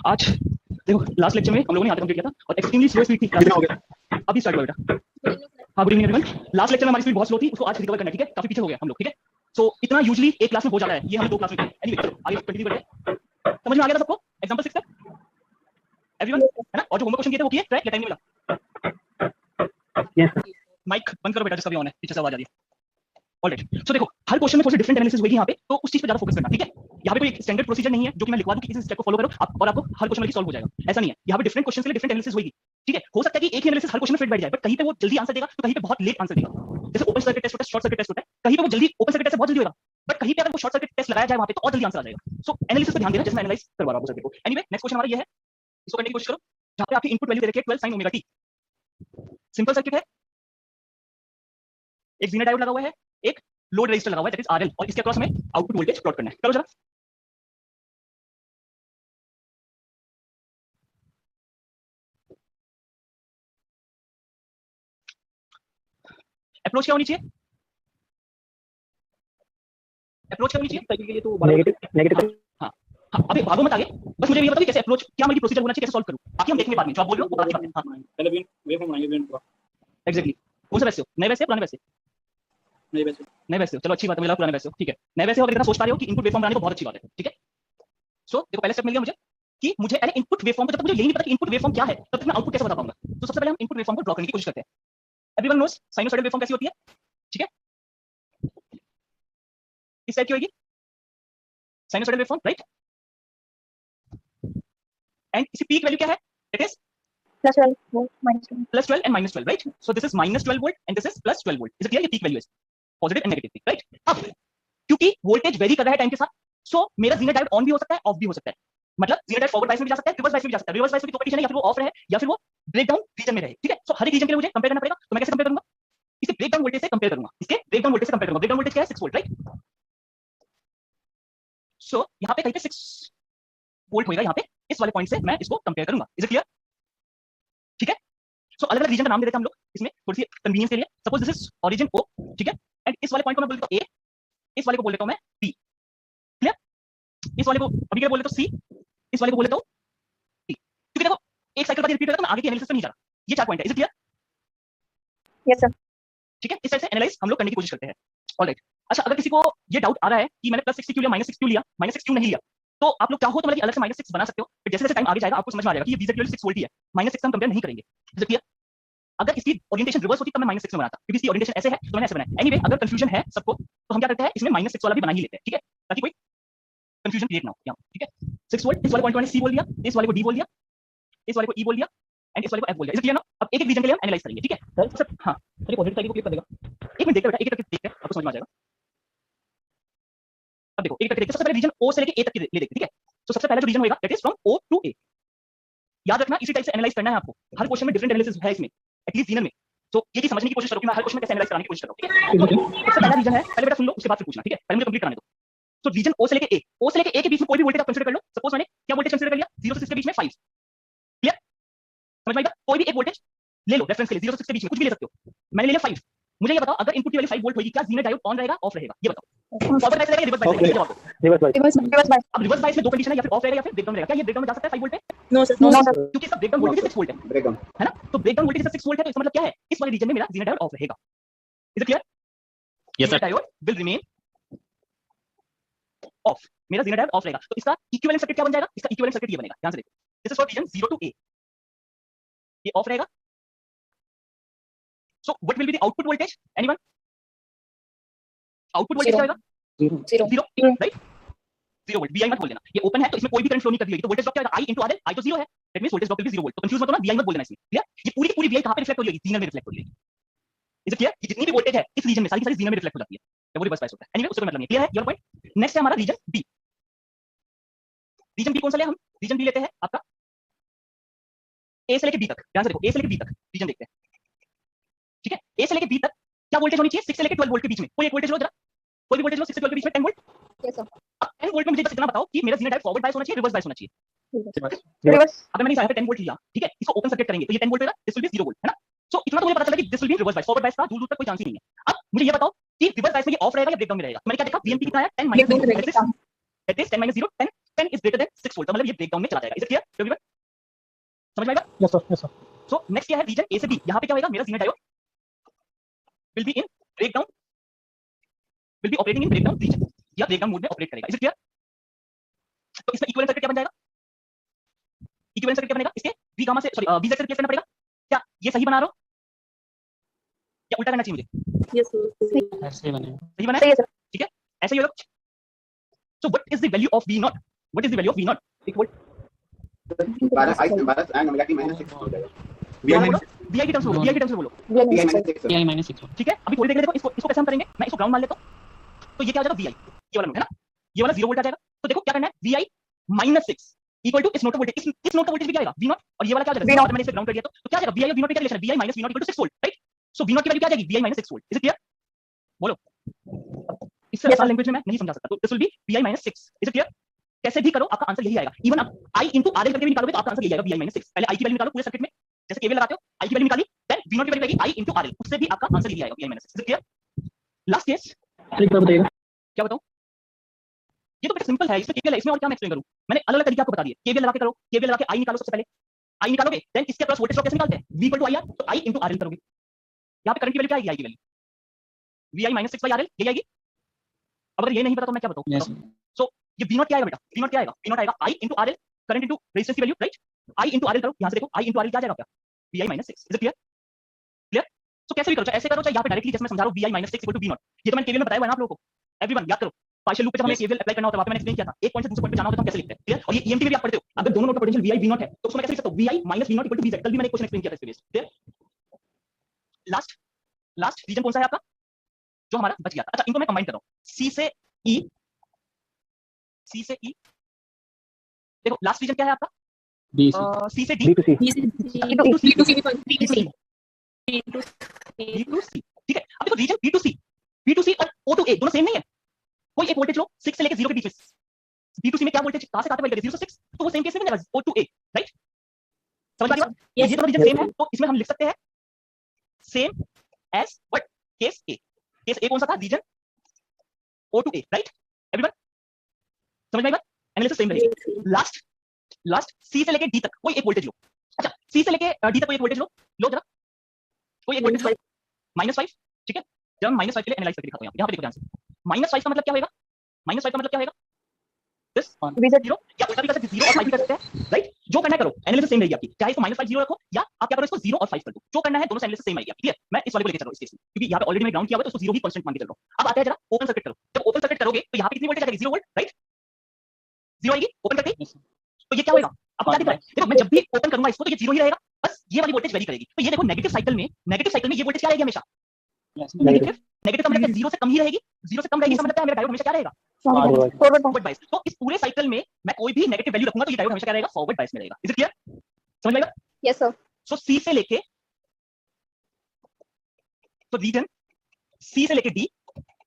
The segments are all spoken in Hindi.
आज देखो लास्ट लेक्चर में हम लोगों ने यहाँ तक कंप्लीट किया था और एक्सट्रीमली स्लो स्पीड थी। कितना हो गया? अभी स्टार्ट हुआ बेटा। हाँ good evening everyone. Last lecture में हमारी स्पीड बहुत स्लो थी, उसको आज रिकवर करना है। ठीक है, काफी पीछे हो गया हम लोग। ठीक है, सो इतना यूजुअली एक क्लास में हो जाता है, ये हम 2 क्लास में। एनीवे चलो आगे कंटिन्यू करते हैं। समझ में आ गया था सबको? एग्जांपल 6 तक एवरीवन है ना? और जो होमवर्क क्वेश्चन किए थे वो किए? ट्राई या टाइम नहीं मिला? यस। माइक बंद करो बेटा जिसका भी ऑन है, पीछे से आवाज आ रही है। ऑलराइट, सो देखो हर क्वेश्चन में थोड़ी डिफरेंट एनालिसिस होगी यहाँ पे, तो उस चीज पे ज्यादा फोकस करना। ठीक है, यहाँ पे कोई स्टैंडर्ड प्रोसीजर नहीं है जो कि मैं लिखवा दूं कि इस स्टेप को फॉलो करो आप और आपको हर क्वेश्चन की सॉल्व हो जाएगा। ऐसा नहीं है, यहाँ पे डिफरेंट क्वेश्चन के लिए डिफरेंट एनालिसिस होगी। ठीक है, हो सकता है कि एक ही एनालिसिस हर क्वेश्चन में फिट बैठ जाए, बट कहीं पे वो जल्दी आंसर देगा तो कहीं पे बहुत लेट आंसर देगा। जैसे ओपन सर्किट टेस्ट होता है, शॉर्ट सर्किट टेस्ट होता है, कहीं पे वो जल्दी ओपन सर्किट टेस्ट बहुत जल्दी होगा, बट कहीं पे अगर वो शॉर्ट सर्किट टेस्ट लगाया जाए वहां पे तो और जल्दी आंसर आ जाएगा। सो एनालिसिस पे ध्यान देना, जैसे मैं एनालाइज करवा रहा हूं सर्किट को। एनीवे नेक्स्ट क्वेश्चन हमारा ये है, इसको करने की कोशिश करो। जहां पे आपकी इनपुट वैल्यू दे रखी है 12 sin omega T. Simple circuit है, एक जीरो डायोड लगा हुआ है, एक लोड रेजिस्टर लगा हुआ है दैट इज आरएल, और इसके अक्रॉस हमें आउटपुट वोल्टेज प्लॉट करना है। करो जरा। अप्रोच क्या होनी चाहिए? अप्रोच क्या होनी चाहिए साइकिल के लिए? तो नेगेटिव। हाँ हाँ, अभी भागो मत आगे, बस मुझे ये बताओ कि कैसे अप्रोच, क्या मेरी प्रोसीजर होना चाहिए, कैसे सॉल्व करूं, बाकी हम देखेंगे बाद में। जो आप बोल रहे हो वो बात की बात है। हां पहले वेव फॉर्म बनाएंगे वेव पूरा। एग्जैक्टली। कौन सा वैसे हो? नए वैसे पुराने वैसे? नए वैसे। नए वैसे हो, चलो अच्छी बात है, मुझे लगा पुराने वैसे हो। ठीक है, नए वैसे हो अगर इतना सोच पा रहे हो कि इनपुट वेव फॉर्म बनाने को, बहुत अच्छी बात है। ठीक है, सो देखो पहले स्टेप मिल गया मुझे कि मुझे पहले इनपुट वेव फॉर्म को, जब तक मुझे यही नहीं पता कि इनपुट वेव फॉर्म क्या है तब तक मैं आउटपुट कैसे बता पाऊंगा। तो सबसे पहले हम इनपुट वेव फॉर्म को ड्रॉ करने की कोशिश करते हैं। Everyone knows sinusoidal wave form कैसी होती है? ठीक है, इस टाइप की होगी sinusoidal wave form, right? And इसकी पीक वैल्यू क्या है? It is plus 12 volt minus 12. plus 12 and minus 12, right? So this is minus 12 volt and this is plus 12 volt. Is it clear? ये peak value है, positive and negative peak, right? अब क्योंकि वोल्टेज वेरी कर रहा है टाइम के साथ, सो मेरा जीरो डायोड ऑन भी हो सकता है, ऑफ भी हो सकता है। मतलब जीरो डायोड फॉरवर्ड बायस में भी जा सकता है, रिवर्स बायस में भी जा सकता है। रिवर्स बायस की प्रॉपर्टी है या फिर वो ऑफ रहे या फिर वो ब्रेकडाउन रीजन में रहे। ठीक है, सो हर एक रीजन के लिए मुझे कंपेयर करना पड़ेगा। तो मैं कैसे कंपेयर करूंगा? इसे ब्रेकडाउन वोल्टेज से कंपेयर करूंगा, इसके ब्रेकडाउन वोल्टेज से कंपेयर करूंगा। ब्रेकडाउन वोल्टेज क्या है? 6 वोल्ट, राइट? सो यहाँ पे कहीं पे 6 वोल्ट होगा, यहाँ पे इस वाले पॉइंट से मैं इसको कंपेयर करूंगा। Is it clear? ठीक है, सो अलग अलग रीजन का नाम दे देते हैं हम लोग इसमें थोड़ी सी कन्वीनियंस के लिए। Suppose this is origin O, ठीक है, एंड इस वाले पॉइंट को मैं बोल देता हूं A, इस वाले को बोल देता हूं मैं B। क्लियर? इस वाले को अभी के लिए बोल देता हूं C, इस वाले को बोल देता हूं D। क्योंकि देखो एक साइकिल बाद रिपीट होगा तो मैं आगे की एनालिसिस पे नहीं जा रहा। ये 4 पॉइंट है। Is it clear? Yes sir. ठीक है, इस तरह से एनालाइज हम लोग करने की कोशिश करते हैं। ऑलराइट, अच्छा अगर किसी को ये डाउट आ रहा है कि मैंने +6 क्यों लिया, -6 क्यों लिया, -6 क्यों नहीं लिया, तो आप लोग चाहो तो मतलब अलग से -6 बना सकते हो, फिर जैसे जैसे टाइम आगे जाएगा आपको समझ में आ जाएगा कि ये V 6 वोल्ट ही है, -6 हम कंपेयर नहीं करेंगे। Is it clear? अगर इसकी ओरिएंटेशन रिवर्स होती तब मैं -6 में बनाता, क्योंकि इसकी ओरिएंटेशन ऐसे है तो मैंने ऐसे बनाया। एनीवे अगर कंफ्यूजन है सबको तो हम क्या करते हैं, इसमें -6 वाला भी बना ही लेते हैं। ठीक है, ताकि कोई कंफ्यूजन क्रिएट ना हो यहाँ। ठीक है, 6 वोल्ट, इस वाले पॉइंट को मैंने C बोल दिया, इस वाले को D बोल दिया, इस वाले को E बोल दिया एंड इस वाले को F बोल दिया। इज क्लियर ना? अब एक एक रीजन के लिए हम एनालाइज करेंगे। ठीक है सर? हां चलिए पॉजिटिव साइड को क्लिक कर देगा। एक मिनट देखते बेटा, एक एक करके देखते हैं, आपको समझ में आ जाएगा। अब देखो एक करके देखते हैं। सबसे पहले रीजन O से लेके A तक ले देखते हैं। ठीक है, तो सबसे पहला जो रीजन होगा that is from O to A। याद रखना इसी टाइप से एनालाइज करना है आपको। हर क्वेश्चन में डिफरेंट एनालिसिस है इसमें, एटलीस्ट जीनर में। तो ये समझने की कोशिश करो कि मैं हर क्वेश्चन में कैसे एनालाइज कराने की कोशिश कर रहा हूं। ठीक है, सबसे पहला रीजन है, पहले बेटा सुन लो उसके बाद फिर पूछना। ठीक है, पहले मुझे कंप्लीट कराने दो। तो रीजन O से लेके A, O से लेके A के बीच में कोई भी वोल्टेज आप कंसीडर कर लो। सपोज मैंने क्या वोल्टेज कंसीडर कर लिया? 0 से 6 के बीच में 5। क्लियर? समझ में आएगा? कोई भी एक वोल्टेज ले लो रेफरेंस के लिए, 0 से 6 के बीच में कुछ भी ले सकते हो। मैंने ले लिया 5। मुझे ये बताओ अगर इनपुट की वैल्यू 5 वोल्ट होगी, क्या जीरो डायोड ऑन रहेगा, ऑफ रहेगा? ये बताओ। फॉरवर्ड बायस रहेगा, रिवर्स बायस रहेगा? जवाब दो। Reverse bias. अब रिवर्स बायस में दो कंडीशन है, या फिर ऑफ रहेगा या फिर ब्रेकडाउन रहेगा। क्या ये ब्रेकडाउन में जा सकता है 5 वोल्ट पे? No sir. No sir. क्योंकि इसका ब्रेकडाउन वोल्टेज 6 वोल्ट है। ब्रेकडाउन है ना? तो ब्रेकडाउन वोल्टेज 6 वोल्ट है, तो इसका मतलब क्या है, इस वाले रीजन में मेरा जीरो डायोड ऑफ रहेगा। Is it clear? Yes sir. Diode will remain of, मेरा जीरो डायोड ऑफ रहेगा। तो इसका इक्विवेलेंट सर्किट क्या बन जाएगा? इसका इक्विवेलेंट सर्किट ये बनेगा, ध्यान से देखो। This is for region 0 to A, ये ऑफ रहेगा। So what will be the output voltage? Anyone? Output voltage क्या होगा? 0, राइट? 0 वोल्ट। Vi मत बोल देना, ये ओपन है तो इसमें कोई भी करंट फ्लो नहीं कर रही है, तो वोल्टेज ड्रॉप क्या होगा? I into RL। I तो 0 है, that means voltage drop will be 0 volt. तो कंफ्यूज मत होना, Vi मत बोल देना इसमें। क्लियर? ये पूरी की पूरी Vi कहां पे रिफ्लेक्ट हो रही है? जीनर में रिफ्लेक्ट हो रही है। Is it clear? ये जितनी भी वोल्टेज है इस रीजन में सारी की सारी जीनर में रिफ्लेक्ट हो जाती है, जब वो रिवर्स बायस होता है। एनीवे उससे कोई मतलब नहीं। क्लियर है योर पॉइंट? नेक्स्ट है हमारा रीजन B। रीजन B कौन सा लिया हम? रीजन B लेते हैं आपका A से लेके B तक। ध्यान से देखो, A से लेके B तक रीजन देखते हैं। ठीक है, A से लेके B तक क्या वोल्टेज होनी चाहिए? 6 से लेके 12 वोल्ट के बीच में। कोई एक वोल्टेज लो जरा, कोई भी वोल्टेज लो 6 से 12 के बीच में, 10 वोल्ट। Yes sir. अब 10 वोल्ट में मुझे बस इतना बताओ कि मेरा जीरो डायोड फॉरवर्ड बायस होना चाहिए, रिवर्स बायस होना चाहिए? Reverse. अगर मैंने यहाँ पे 10 वोल्ट लिया, ठीक है, इसको ओपन सर्किट करेंगे तो ये 10 वोल्ट होगा, दिस विल बी 0 वोल्ट, है ना? सो इतना तो मुझे पता चला कि this will be reverse bias. Forward bias का दूर दूर तक कोई चांस ही नहीं है। अब मुझे ये बताओ कि रिवर्स बायस में ये ऑफ रहेगा या ब्रेकडाउन में रहेगा? मैंने क्या देखा? VMP कितना है? 10 - 0, that is 10 - 0, 10 10 is greater than 6 volt, मतलब ये ब्रेकडाउन में चला जाएगा। Is it clear everyone? समझ में आएगा? Yes sir, yes sir. So next क्या है, रीजन ए से बी, यहाँ पे क्या होगा, मेरा zener diode will be in breakdown, will be operating in breakdown region, या ब्रेकडाउन मोड में ऑपरेट करेगा। Is it clear? तो इसमें इक्विवेलेंट सर्किट क्या बन जाएगा, इक्विवेलेंट सर्किट क्या बनेगा, इसके वी गामा से सॉरी वीजेड से रिप्लेस करना पड़ेगा। क्या ये सही बना रहा हूं या उल्टा करना चाहिए मुझे? यस सर, ऐसे बनेगा। सही बना सही है, है सर। ठीक है, ऐसे ही होगा कुछ। So what is the value of V naught, what is the value of V naught, 1 volt 12 I omega T minus 6 हो जाएगा। वी आई वी की टर्म्स में बोलो, वी की टर्म्स में बोलो, माइनस 6 pi माइनस 6। ठीक है। अभी थोड़ी देर के लिए देखो, इसको कैसे हम करेंगे, मैं इसको ग्राउंड मान लेता हूं, तो ये क्या हो जाएगा, वी आई, ये वाला नोट है ना, ये वाला 0 वोल्ट आ जाएगा। तो देखो क्या करना है, V I minus 6 equal to इस नोट वोल्टेज, इस नोट का वोल्टेज भी क्या आएगा, वी नॉट, और ये वाला क्या हो जाएगा, मैंने इसे ग्राउंड कर दिया, तो क्या आ जाएगा, वी आई और वी नॉट का क्या रिलेशन है, V I minus V naught equal to 6 volt, right? So V naught की वैल्यू क्या आ जाएगी, V I minus 6 volt. Is it clear? बोलो, इससे आसान लैंग्वेज में मैं नहीं समझा सकता, तो this will be V I minus 6। Is it clear? कैसे भी करो आपका आंसर यही आएगा, इवन आप आई इंटू आर एल करके भी निकालोगे तो आपका आंसर यही आएगा, वी आई माइनस 6। पहले आई की वैल्यू निकालो पूरे सर्किट में, जैसे केवीएल लगाते हो, आई की वैल्यू निकाली, देन वी नॉट की वैल्यू आएगी आई इंटू आर एल, उससे भी आपका आंसर यही आएगा, V I minus 6। Is it clear? Last case एक बार बताइएगा। क्या बताऊं, ये तो बड़ा सिंपल है, इसमें केवीएल है, इसमें और क्या मैं एक्सप्लेन करूं, मैंने अलग अलग तरीके आपको बता दिए। केवीएल लगा के करो, केवीएल लगा के आई निकालो, सबसे पहले आई निकालोगे, देन इसके क्रॉस वोल्टेज ड्रॉप कैसे निकालते हैं, V equal to I R, तो आई इंटू आर एल करोगे, यहां पे करंट की वैल्यू क्या आएगी, आई की value V I minus 6 by R L, यही आएगी। अब अगर ये नहीं पता तो मैं क्या बताऊं, यस सो ये वी नॉट क्या आएगा बेटा, वी नॉट क्या आएगा, वी नॉट आएगा I into R L, current into resistance की value, right? I into R L करो, यहां से देखो आई इंटू आर एल क्या आ जाएगा आपका, V I minus 6। Is it clear? Clear? So कैसे भी करो, चाहे ऐसे करो चाहे यहां पे डायरेक्टली जैसे मैं समझा रहा हूं, V I minus 6 equal to V naught, ये तो मैंने केवीएल में बताया हुआ है ना आप लोगों को, एवरीवन याद करो। पार्शियल लूप पे जब हमें केवीएल अप्लाई करना होता है, वहां पे मैंने एक्सप्लेन किया था, एक पॉइंट से दूसरे पॉइंट पे जाना होता है तो हम कैसे लिखते हैं, क्लियर? और ये ईएमटी में भी आप पढ़ते हो, अगर दोनों नोड का potential V I V naught है तो उसको मैं कैसे लिख सकता हूं, V I minus V naught equal to V Z, कल भी मैंने एक क्वेश्चन एक्सप्लेन किया था इसके बेस, क्लियर? लास्ट रीजन कौन सा है आपका जो हमारा बच गया था? अच्छा, इनको मैं कंबाइन कर रहा हूं, सी से ई, सी से ई, देखो लास्ट रीजन क्या है आपका, बी सी से D, B to C. B to C, ठीक है। अब देखो रीजन बी टू सी और ओ टू ए दोनों सेम नहीं है, कोई एक वोल्टेज लो 6 से लेकर 0 के बीच में, बी टू सी में क्या वोल्टेज कहां से कहां तक 0 से 6, तो वो सेम केस में बन जाएगा ओ टू ए, राइट? समझ आ रही बात? ये दोनों रीजन सेम है, तो इसमें हम लिख सकते हैं सेम एज व्हाट, केस ए कौन सा था, रीजन ओ टू ए, राइट? एवरीवन समझ में आई बात? एनालिसिस सेम रहेगा। लास्ट सी से लेके डी तक कोई एक वोल्टेज लो, अच्छा सी से लेके डी तक कोई एक वोल्टेज लो जरा, कोई एक वोल्टेज -5, ठीक है? जब हम -5 के लिए एनालाइज करके दिखाता हूं, यहां पे देखो ध्यान से, -5 का मतलब क्या होगा, -5 का मतलब क्या होगा, दिस 0, या उल्टा भी कर सकते हैं, 0 और 5 भी कर सकते हैं, राइट? जो करना है करो, एनालिसिस सेम रहेगी आपकी, चाहे इसको -5 0 रखो या आप क्या करो इसको 0 और 5 कर दो, जो करना है दोनों से एनालिसिस सेम आएगी, क्लियर? मैं इस वाले को लेके चल रहा हूं इस केस में, क्योंकि यहां पे ऑलरेडी मैं ग्राउंड किया हुआ है तो उसको 0 ही कांस्टेंट मान के चल रहा हूं। अब आते हैं जरा ओपन सर्किट करो, जब ओपन सर्किट करोगे तो यहां पे कितनी वोल्टेज आ जाएगी, 0 वोल्ट, राइट? 0 आएगी ओपन करते ही, तो ये क्या होगा, अब क्या दिख रहा है, देखो मैं जब भी ओपन करूंगा इसको तो ये 0 ही रहेगा, बस ये वाली वोल्टेज वेरी करेगी। तो ये देखो नेगेटिव साइकिल में ये वोल्टेज क्या रहेगी हमेशा, नेगेटिव का मतलब 0 से कम ही रहेगी, 0 से कम रहेगी, इसका मतलब है मेरा डायोड हमेशा क्या रहेगा, फॉरवर्ड बायस। तो इस पूरे साइकिल में मैं कोई भी नेगेटिव वैल्यू रखूंगा तो ये डायोड हमेशा क्या रहेगा, फॉरवर्ड बायस में रहेगा। Is it clear? समझ में आएगा? Yes sir. सो सी से लेके, तो रीजन सी से लेके डी,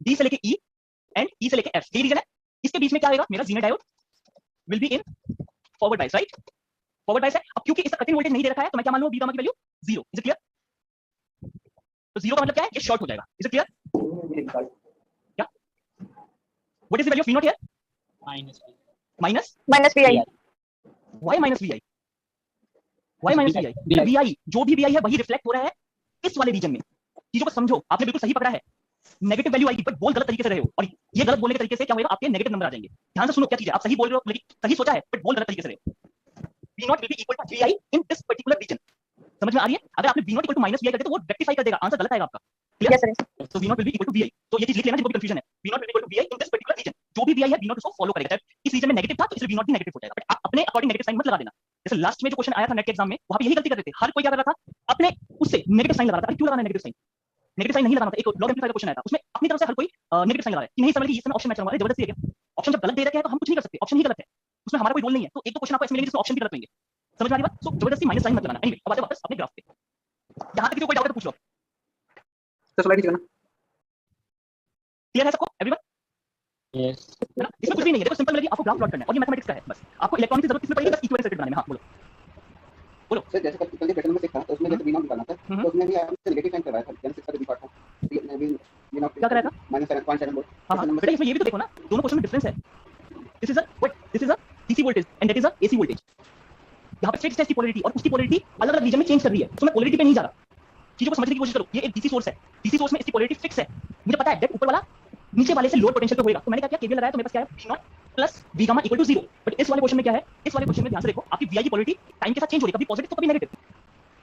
डी से लेके ई एंड ई से लेके एफ, ये रीजन है, इसके बीच में क्या आएगा, मेरा zener diode will be in forward bias, right? Forward bias है। अब क्योंकि इसका कटिंग वोल्टेज नहीं दे रखा है तो मैं क्या मान लूं, बी गामा की वैल्यू 0। Is it clear? तो 0 का मतलब क्या है, ये शॉर्ट हो जाएगा। Is it clear? क्या what is the value of V naught here, minus V I. Why minus V I, why minus V I, V I जो भी वी आई है वही रिफ्लेक्ट हो रहा है इस वाले रीजन में। चीजों को समझो, आपने बिल्कुल सही पकड़ा है, नेगेटिव वैल्यू आएगी बट बोल गलत तरीके से रहे हो, और ये गलत बोलने के तरीके से क्या होगा, आपके नेगेटिव नंबर आ जाएंगे। ध्यान से सुनो क्या चीज है, आप सही बोल रहे हो लेकिन सही सोचा है बट बोल गलत तरीके से रहे हो। V naught will be equal to V I in this particular region, समझ में आ रही है? अगर आपने V naught equal to minus V I करते तो वो रेक्टिफाई कर देगा, आंसर गलत आएगा आपका, यस सर। तो V naught will be equal to V I, तो ये चीज लिख लेना जिनको भी कंफ्यूजन है, V naught will be equal to V I in this particular region, जो भी वी आई है वी नॉट उसको फॉलो करेगा। इस रीजन में नेगेटिव था तो इसलिए वी नॉट भी नेगेटिव हो जाएगा, बट आप अपने अकॉर्डिंग नेगेटिव साइन मत लगा देना। जैसे लास्ट में जो क्वेश्चन आया था नेट के एग्जाम में, वहां पे यही गलती कर रहे थे, हर कोई क्या कर रहा था, अपने उससे नेगेटिव साइन लगा रहा था। क्यों लगाना नेगेटिव साइन, नेगेटिव साइन नहीं लगाना था। एक लॉग एम्पलीफायर का क्वेश्चन आया था, उसमें अपनी तरफ से हर कोई नेगेटिव साइन लगा रहा है कि नहीं समझ कि इसमें ऑप्शन मैच होगा, जबरदस्ती है क्या? ऑप्शन जब गलत दे रखे हैं तो हम कुछ नहीं कर सकते, ऑप्शन ही गलत है, उसमें हमारा कोई रोल नहीं है। तो एक तो क्वेश्चन आपको इसमें मिलेंगे जिसमें ऑप्शन भी गलत होंगे, समझ में आ रही बात? सो जबरदस्ती माइनस साइन मत लगाना। एनीवे, अब आते हैं वापस अपने ग्राफ पे, यहां तक कोई डाउट है तो पूछ लो, तो स्लाइड नीचे करना। क्लियर है सबको, एवरीवन? यस है ना? इसमें कुछ भी नहीं है, देखो सिंपल मतलब आपको ग्राफ प्लॉट करना है और ये मैथमेटिक्स का है बस। आपको इलेक्ट्रॉनिक की जरूरत किसमें पड़ेगी, बस इक्विवेलेंट सर्किट बनाने में। हां बोलो सर जैसे कल के क्वेश्चन में देखा तो उसमें जैसे वी नॉट निकालना था, तो उसमें भी आपने नेगेटिव साइन करवाया था, यानी 6 का भी पार्ट था, वी नॉट क्या कराया था, -7.7 वोल्ट। हां बेटा इसमें ये भी तो देखो ना, दोनों क्वेश्चन में डिफरेंस है। This is a what, this is a DC voltage and that is a AC voltage. यहाँ पे फिक्स्ड है इसकी पोलैरिटी और उसकी पोलैरिटी अलग अलग रीजन में चेंज कर रही है, तो मैं पोलैरिटी पे नहीं जा रहा। चीजों को समझने की कोशिश करो। ये एक डीसी सोर्स है, डीसी सोर्स में इसकी पोलैरिटी फिक्स है। मुझे पता है दैट ऊपर वाला नीचे वाले से लोड पोटेंशियल पे होएगा, तो मैंने क्या किया, केवीएल लगाया, तो मेरे पास क्या है, V0 plus V gamma equal to 0। But इस वाले क्वेश्चन में क्या है, इस वाले क्वेश्चन में ध्यान से देखो, आपकी VI की पोलैरिटी टाइम के साथ चेंज हो रही है, कभी पॉजिटिव तो कभी नेगेटिव।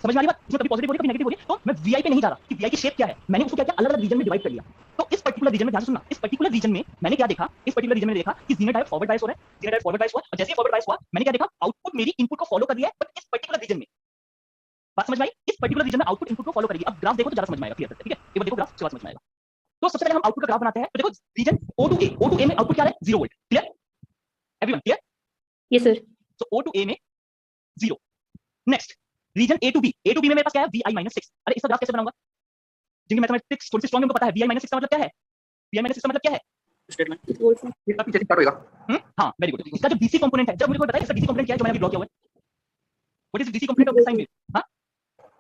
समझ में आ रही बात? इसमें कभी पॉजिटिव हो रही है, कभी नेगेटिव हो रही है। तो मैं VI पे नहीं जा रहा कि VI की शेप क्या है, मैंने उसको क्या किया, अलग अलग रीजन में डिवाइड कर लिया। तो इस पर्टिकुलर रीजन में ध्यान से सुनना, इस पर्टिकुलर रीजन में मैंने क्या देखा, इस पर्टिकुलर रीजन में देखा कि जीनोटाइप फॉरवर्ड बायस हो रहा है, जीनोटाइप फॉरवर्ड बायस हुआ, और जैसे ही फॉरवर्ड बायस हुआ मैंने क्या देखा, आउटपुट मेरी इनपुट को फॉलो कर रही है, बट इस पर्टिकुलर रीजन में। बात समझ में आई? इस पर्टिकुलर रीजन में आउटपुट इनपुट को फॉलो करेगी। अब ग्राफ देखो तो ज्यादा समझ में आएगा, क्लियर है, ठीक है? एक बार देखो ग्राफ, समझ में आएगा। तो सबसे पहले हम आउटपुट का ग्राफ बनाते हैं। तो देखो रीजन O to A में आउटपुट क्या है, 0 volt. Clear everyone? Clear? Yes, sir. So O to A में 0। Next region A to B में मेरे पास क्या है, Vi-6। अरे इसका ग्राफ कैसे बनाऊंगा? जिनकी मैथमेटिक्स थोड़ी सी स्ट्रांग है उनको पता है Vi-6 का मतलब क्या है, Vi-6 का मतलब क्या है, स्टेटमेंट ये काफी जैसे स्टार्ट होएगा। हां वेरी गुड। इसका जो डीसी कंपोनेंट है, जब मुझे कोई बताए इसका डीसी कंपोनेंट क्या है जो मैंने अभी ड्रॉ किया हुआ है, what is the DC component of this sine wave? हां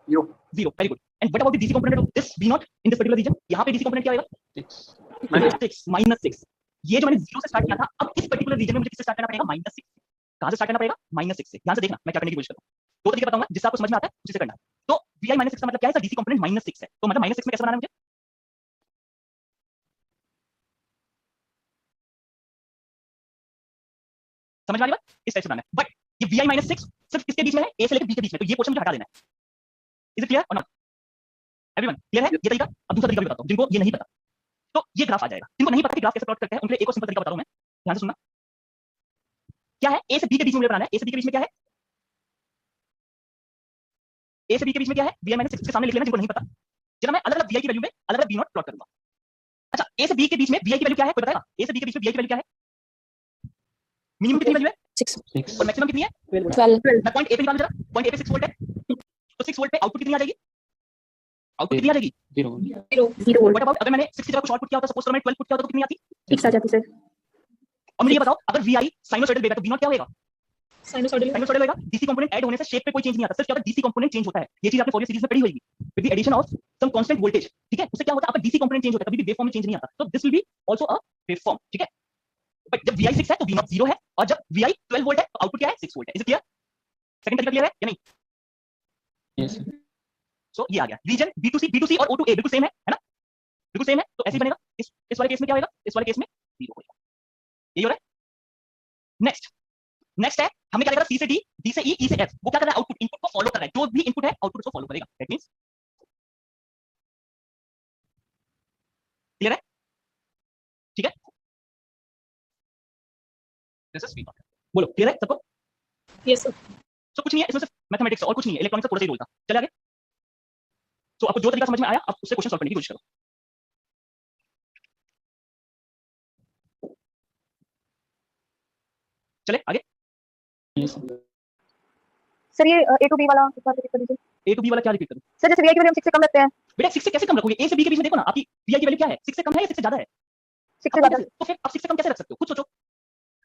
0 very good. And what about the DC component of this V0 in this particular region? यहां पे डीसी कंपोनेंट क्या आएगा, -6। ये जो मैंने 0 से स्टार्ट किया था, अब इस पर्टिकुलर रीजन में मुझे किससे स्टार्ट करना पड़ेगा, -6। कहां से स्टार्ट करना पड़ेगा, -6 से। ध्यान से देखना मैं क्या करने की कोशिश कर रहा हूं। दो तरीके बताऊंगा, जिससे आपको समझ में आता है उसी से करना है। तो Vi-6 का मतलब क्या है, इसका डीसी कंपोनेंट -6 है, तो मतलब -6 में कैसे बनाना है मुझे, समझ में आ रही बात? इस टाइप से बनाना है। बट ये Vi-6 सिर्फ किसके बीच में है, A से लेकर B के बीच में, तो ये पोर्शन मुझे हटा देना है। इज इट क्लियर और नॉट एवरीवन? क्लियर है ये तरीका? अब दूसरा तरीका भी बताता हूं जिनको ये नहीं पता। तो ये ग्राफ आ जाएगा, जिनको नहीं पता कि ग्राफ कैसे प्लॉट करते हैं उनके लिए एक और सिंपल तरीका बता रहा हूं मैं, ध्यान से सुनना। क्या है, A से B के बीच में मुझे बनाना है। A से B के बीच में क्या है, A से B के बीच में क्या है, Vi-6 इसके सामने लिख लेना जिनको नहीं पता। जरा मैं अलग अलग Vi की वैल्यू में अलग अलग V0 प्लॉट करूंगा। अच्छा A से B के बीच में Vi की वैल्यू क्या है, कोई बताएगा? A से B के बीच में Vi की वैल्यू क्या है, मिनिमम कितनी वैल्यू है 6. और मैक्सिमम कितनी है? 12. मैं पॉइंट A पे निकालूं जरा, पॉइंट A पे 6 वोल्ट है, तो 6 वोल्ट पे आउटपुट कितनी आ जाएगी, आउटपुट कितनी आ जाएगी, 0 volt. व्हाट अबाउट अगर मैंने 6 की जगह कुछ और पुट किया होता, सपोज करो मैंने 12 पुट किया होता तो कितनी आती? 6 आ जाती सर. अब मुझे ये बताओ, अगर Vi साइनोसॉइडल वेव है तो V0 क्या होगा, Sinusoidal. साइनोसॉइडल होगा। डीसी कंपोनेंट ऐड होने से शेप पे कोई चेंज नहीं आता, सिर्फ क्या होता है, डीसी कंपोनेंट चेंज होता है। ये चीज आपने फॉरियर सीरीज में पढ़ी होगी, with the addition of some constant voltage, ठीक है? उससे क्या होता है, आपका डीसी कंपोनेंट चेंज होता है, कभी भी वेव फॉर्म में चेंज नहीं आता। तो this will be also a wave form, ठीक है? बट जब Vi 6 है तो V0 0 है, और जब Vi 12 वोल्ट है तो आउटपुट क्या है, 6 वोल्ट है। Is it clear? सेकंड तरीका क्लियर है या नहीं? यस सो ये आ गया रीजन B2C और O to A बिल्कुल सेम है ना, बिल्कुल सेम है। तो ऐसे ही बनेगा। इस वाले केस में क्या होगा, इस वाले केस में 0 होगा। यही हो रहा है। नेक्स्ट है, हमने क्या देखा, C से D, D से E, E से F। वो क्या कर रहा है, आउटपुट इनपुट को फॉलो कर रहा है, जो भी इनपुट है आउटपुट उसको फॉलो करेगा। दैट मींस क्लियर है, ठीक है? This is V0। बोलो क्लियर है सबको? Yes, sir. तो कुछ नहीं है इसमें, सिर्फ मैथमेटिक्स और कुछ नहीं है, इलेक्ट्रॉनिक्स का थोड़ा सा ही रोल था। चले आगे। तो आपको जो तरीका समझ में आया, आप उससे क्वेश्चन सॉल्व करने की कोशिश करो। चले आगे। यस सर ये A to B वाला एक बार रिपीट कर दीजिए. A to B वाला क्या रिपीट करूं? सर जैसे VI की वैल्यू हम 6 से कम रखते हैं. बेटा 6 से कैसे कम रखोगे, A से B के बीच में देखो ना, आपकी Vi की वैल्यू क्या है, 6 से कम है या 6 से ज्यादा है? 6 से ज्यादा. तो फिर आप 6 से कम कैसे रख सकते हो, खुद सोचो।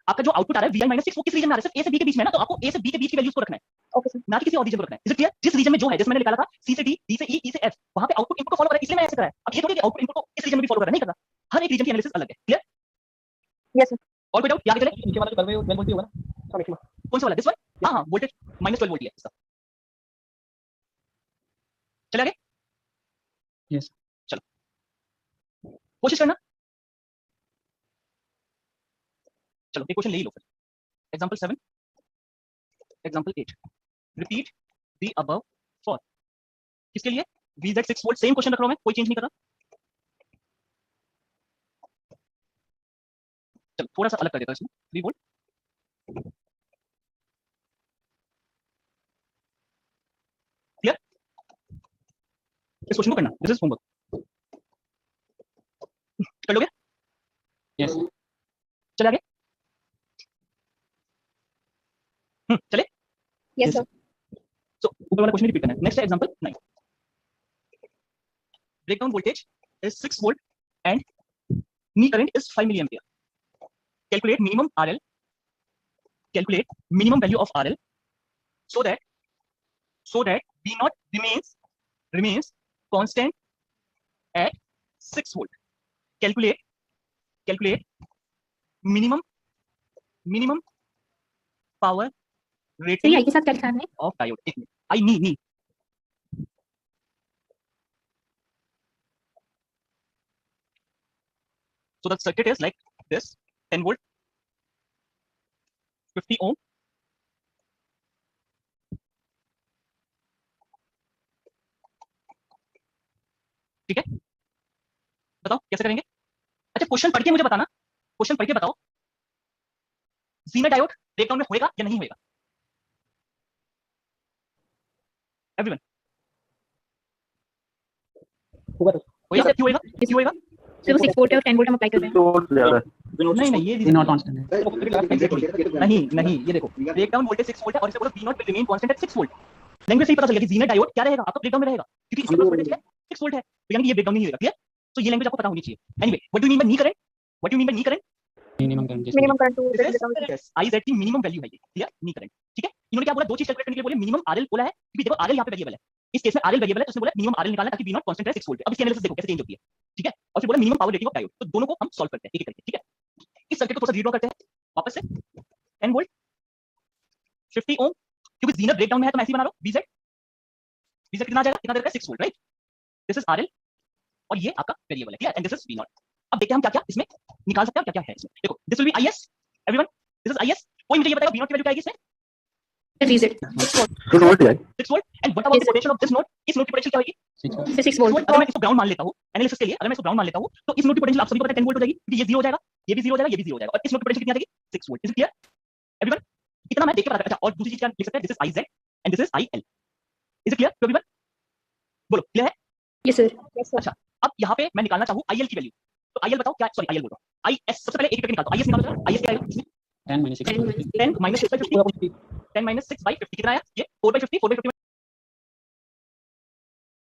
आपका जो आउटपुट आ रहा है Vi-6 वो किस रीजन में आ रहा है, सिर्फ A से B के बीच में है ना, तो आपको A से B के बीच की वैल्यूज को रखना है, ओके सर. ना कि किसी और रीजन को रखना है। Is it clear? जिस रीजन में जो है, जैसे मैंने निकाला था C से D, D से E, E से F, वहां पे आउटपुट इनपुट को फॉलो कर रहा है, इसलिए मैंने ऐसे करा है। अब ये थोड़ी कि आउटपुट इनपुट को इस रीजन में भी फॉलो कर रहा है, नहीं कर रहा। हर एक रीजन की एनालिसिस अलग है। क्लियर? Yes sir. और कोई डाउट? आगे चले। नीचे वाला जो 12 वोल्ट होगा ना कौन सा वाला, दिस वन? हां वोल्टेज -12 वोल्ट है इसका। चले आगे। यस चलो कोशिश करना। चलो एक क्वेश्चन ले ही लो फिर। Example 7, example 8। Repeat the above for, किसके लिए, VZ6 वोल्ट। सेम क्वेश्चन रख रहा हूं मैं, कोई चेंज नहीं कर रहा। चलो थोड़ा सा अलग कर देता हूं इसमें, 3 वोल्ट। क्लियर? इस क्वेश्चन को करना, दिस इज होमवर्क। कर लोगे? यस चले आगे। चले। Yes sir. सो ऊपर वाला क्वेश्चन रिपीट करना है। नेक्स्ट है example 9। Breakdown voltage is 6 volt and knee current is 5 milliampere. Calculate minimum RL, calculate minimum value of RL so that V0 remains constant at 6 volt. Calculate minimum power sir rating ये आई के साथ क्या लिखा है हमने? Of diode. एक मिनट, आई नी. So the circuit is like this: 10 volt, 50 ohm, ठीक है. बताओ कैसे करेंगे. अच्छा, क्वेश्चन पढ़ के मुझे बताना. क्वेश्चन पढ़ के बताओ, जीना डायोड ब्रेकडाउन में होएगा या नहीं होएगा. एवरीवन, होगा तो होएगा. क्यों होएगा, क्यों होएगा. सर वो 6 वोल्ट है और 10 वोल्ट हम अप्लाई कर रहे हैं. नहीं नहीं, ये नॉट कांस्टेंट है नहीं नहीं, ये देखो, ब्रेकडाउन वोल्टेज 6 वोल्ट है और इसे बोलो V not will remain constant eight 6 volt. Language से ही पता चल गया कि जीना डायोड क्या रहेगा, आपका ब्रेकडाउन में रहेगा, क्योंकि इसके पास वोल्टेज है 6 वोल्ट है, तो यानी कि ये ब्रेकडाउन नहीं होगा. क्लियर. तो ये लैंग्वेज आपको पता होनी चाहिए. Anyway, what do you mean by knee current. What do you mean by knee current. Minimum current minimum current to yes, IZ की मिनिमम वैल्यू है ये. Clear, knee current. ठीक है. इन्होंने क्या बोला, दो चीज कैलकुलेट करने के लिए बोले. मिनिमम RL बोला है, क्योंकि देखो RL यहाँ पे वेरिएबल है. इस केस में RL वेरिएबल है, तो उसने बोला मिनिमम RL निकालना ताकि V नॉट कांस्टेंट रहे 6 वोल्ट पे. अब इसकी एनालिसिस देखो कैसे चेंज होती है. ठीक है. और फिर बोला minimum power rating of diode. तो दोनों को हम सॉल्व करते हैं एक एक करके. ठीक है. इस सर्किट को थोड़ा सा रीड्रॉ करते हैं वापस से. 10 वोल्ट, 50 ओम, क्योंकि जीना ब्रेकडाउन में है तो मैं ऐसे ही बना रहा हूं. VZ कितना आ जाएगा, कितना देगा, 6 volt. Right. This is RL और ये आपका वेरिएबल है. Clear. And this is V not. अब देखते हैं हम क्या क्या इसमें निकाल सकते हैं, क्या क्या है इसमें. देखो, this will B IS. Everyone, this is IS. कोई मुझे ये बताएगा V नॉट की वैल्यू क्या आएगी इसमें. VZ 6 वोल्ट है. 6 volt. And what about the potential of this node. इस नोड की पोटेंशियल क्या होगी. 6 वोल्ट. अगर मैं इसको ग्राउंड मान लेता हूं एनालिसिस के लिए, अगर मैं इसको ग्राउंड मान लेता हूं तो इस नोड की पोटेंशियल आप सभी को पता है 10 वोल्ट हो जाएगी, क्योंकि ये 0 हो जाएगा, ये भी 0 हो जाएगा, ये भी 0 हो जाएगा, और इस नोड की पोटेंशियल कितनी आ जाएगी, 6 volt. Is it clear everyone. इतना मैं देख के पता करता. अच्छा, और दूसरी चीज क्या लिख सकते हैं, this is IZ and this is IL. Is it clear to everyone. बोलो क्लियर है. Yes sir. अच्छा, अब यहाँ पे मैं निकालना चाहूँ IL की वैल्यू. तो IL बताओ क्या, सॉरी IL बोल रहा हूँ, IS. सबसे पहले एक एक निकालता हूँ. IS निकालो जरा. IS क्या आएगा इसमें. 10 - 6 10 - 6 by 50. 10 - 6 by 50 कितना आया ये, 4 by 50. 4 by 50